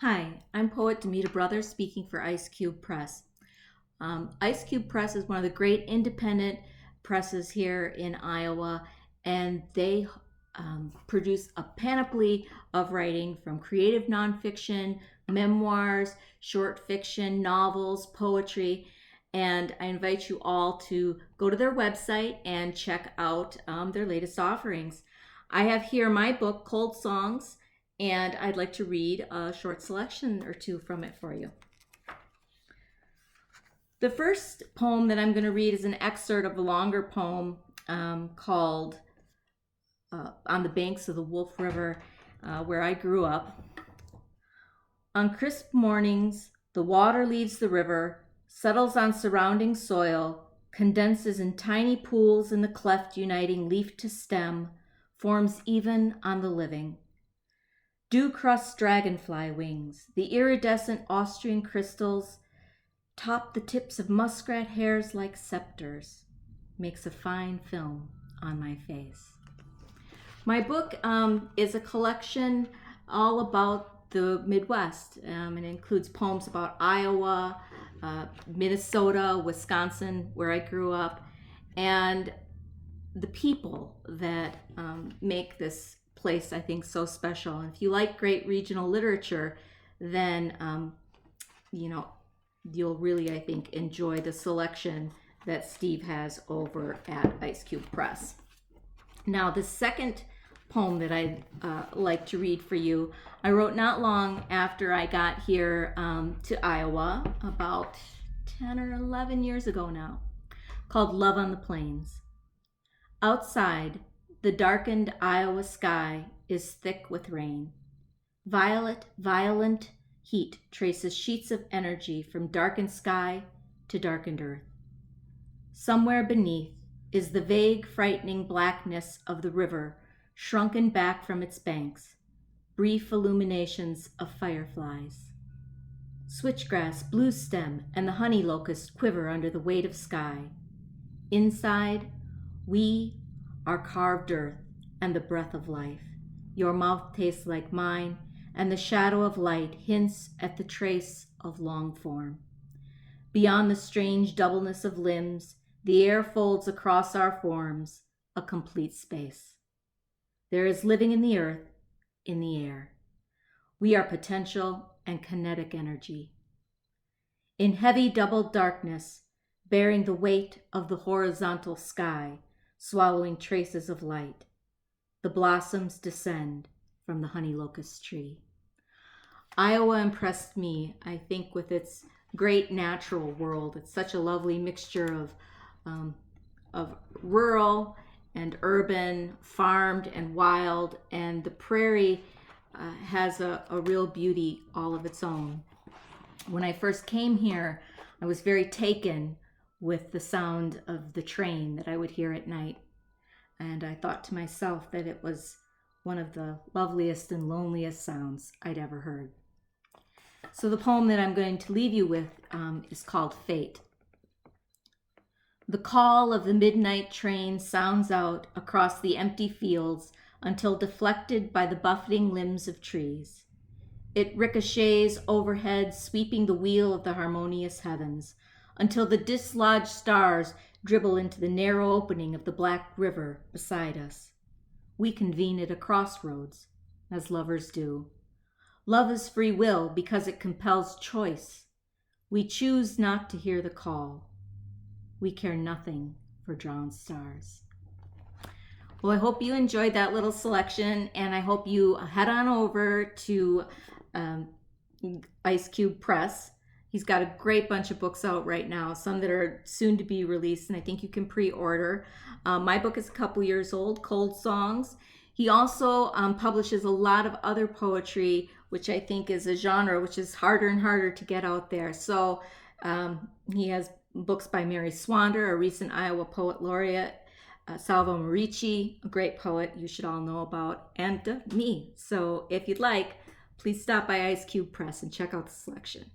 Hi, I'm poet Dometa Brothers speaking for Ice Cube Press. Ice Cube Press is one of the great independent presses here in Iowa, and they produce a panoply of writing from creative nonfiction, memoirs, short fiction, novels, poetry, and I invite you all to go to their website and check out their latest offerings. I have here my book, Cold Songs, and I'd like to read a short selection or two from it for you. The first poem that I'm going to read is an excerpt of a longer poem called On the Banks of the Wolf River, where I grew up. On crisp mornings, the water leaves the river, settles on surrounding soil, condenses in tiny pools in the cleft uniting leaf to stem, forms even on the living. Dew-crust dragonfly wings, the iridescent Austrian crystals, top the tips of muskrat hairs like scepters, makes a fine film on my face. My book is a collection all about the Midwest. It includes poems about Iowa, Minnesota, Wisconsin, where I grew up, and the people that make this place, I think, so special. And if you like great regional literature, then you'll really, I think, enjoy the selection that Steve has over at Ice Cube Press. Now, the second poem that I'd like to read for you, I wrote not long after I got here to Iowa, about 10 or 11 years ago now, called Love on the Plains. Outside, the darkened Iowa sky is thick with rain. Violet, violent heat traces sheets of energy from darkened sky to darkened earth. Somewhere beneath is the vague, frightening blackness of the river, shrunken back from its banks, brief illuminations of fireflies. Switchgrass, blue stem, and the honey locust quiver under the weight of sky. Inside, we are carved earth and the breath of life. Your mouth tastes like mine, and the shadow of light hints at the trace of long form. Beyond the strange doubleness of limbs, the air folds across our forms, a complete space. There is living in the earth, in the air. We are potential and kinetic energy. In heavy doubled darkness, bearing the weight of the horizontal sky, swallowing traces of light, the blossoms descend from the honey locust tree. Iowa impressed me, I think, with its great natural world. It's such a lovely mixture of rural and urban, farmed and wild, and the prairie has a real beauty all of its own. When I first came here, I was very taken with the sound of the train that I would hear at night. And I thought to myself that it was one of the loveliest and loneliest sounds I'd ever heard. So the poem that I'm going to leave you with is called Fate. The call of the midnight train sounds out across the empty fields until deflected by the buffeting limbs of trees. It ricochets overhead, sweeping the wheel of the harmonious heavens, until the dislodged stars dribble into the narrow opening of the black river beside us. We convene at a crossroads, as lovers do. Love is free will because it compels choice. We choose not to hear the call. We care nothing for drowned stars. Well, I hope you enjoyed that little selection, and I hope you head on over to Ice Cube Press. He's got a great bunch of books out right now, some that are soon to be released, and I think you can pre-order. My book is a couple years old, Cold Songs. He also publishes a lot of other poetry, which I think is a genre which is harder and harder to get out there. So he has books by Mary Swander, a recent Iowa Poet Laureate, Salvo Merici, a great poet you should all know about, and me. So if you'd like, please stop by Ice Cube Press and check out the selection.